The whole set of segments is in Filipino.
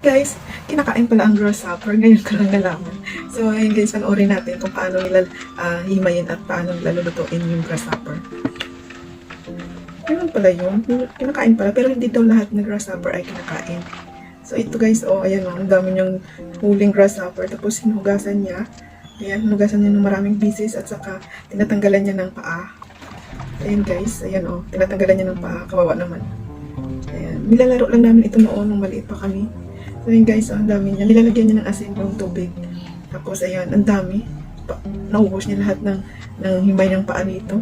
Guys, kinakain pala ang grasshopper. Ngayon ko lang nalaman. So, ayun guys, panoorin natin kung paano nila himayin at paano nila lulutuin yung grasshopper. Ganun pala yun. Kinakain pala, pero hindi daw lahat ng grasshopper ay kinakain. So, ito guys, oh, ayan oh, ang dami niyang huling grasshopper. Tapos, hinugasan niya. Ayan, hinugasan niya ng maraming pieces at saka tinatanggalan niya ng paa. Ayan guys, ayan oh, tinatanggalan niya ng paa. Kawawa naman. Ayan, nilalaro lang namin ito noon nung maliit pa kami. So yun guys, ang dami niya. Nilalagyan niya ng asin yung tubig. Tapos ayan, ang dami. Naubos niya lahat ng himay ng paa nito.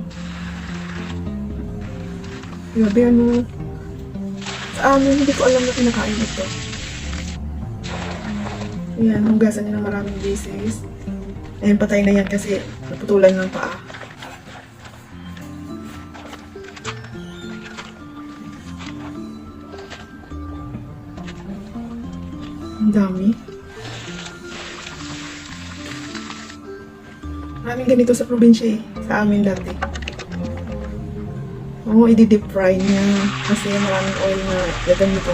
Grabe ano. Sa amin, hindi ko alam na kinakain ito. Ayan, hugasan niya ng maraming pieces. Ayan, patay na yan kasi naputulan ng paa. Ang dami. Maraming ganito sa probinsya eh. Sa amin dati. Oo, i-deep fry niya. Kasi maraming oil na gagamito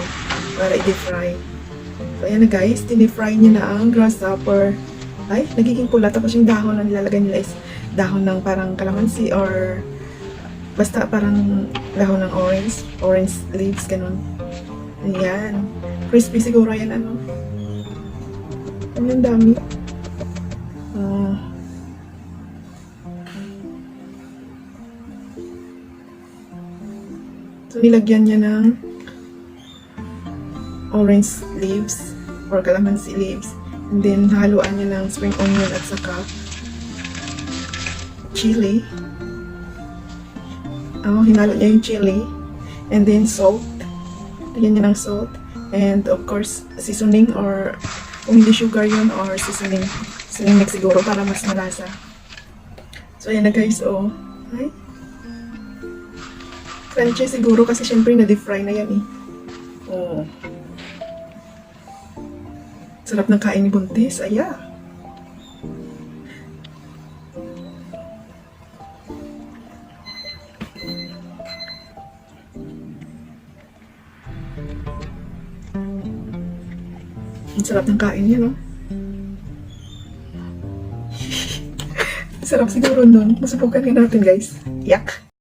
para i-deep fry. So ayan na guys, deep fry niya na ang grasshopper. Ay, nagiging pula. Tapos yung dahon na nilalagay nila is dahon ng parang kalamansi or basta parang dahon ng orange leaves, ganun. Ayan. Crispy siguro yan ano. Ang dami. So, nilagyan niya ng orange leaves or calamansi leaves. And then, haluan niya ng spring onion at saka chili. Hinalo niya yung chili. And then, salt. Lagyan niya ng salt. And, of course, seasoning or kung hindi sugar yun or seasoning mix siguro para mas malasa. So, ayan na guys, oh. Ay. Crunchy siguro kasi syempre na-deep fry na yan eh. Oh. Sarap ng kain ni Buntis. Aya. Ang sarap ng kain niya, no? Sarap siguro nun. Masubukan nga natin, guys. Yak!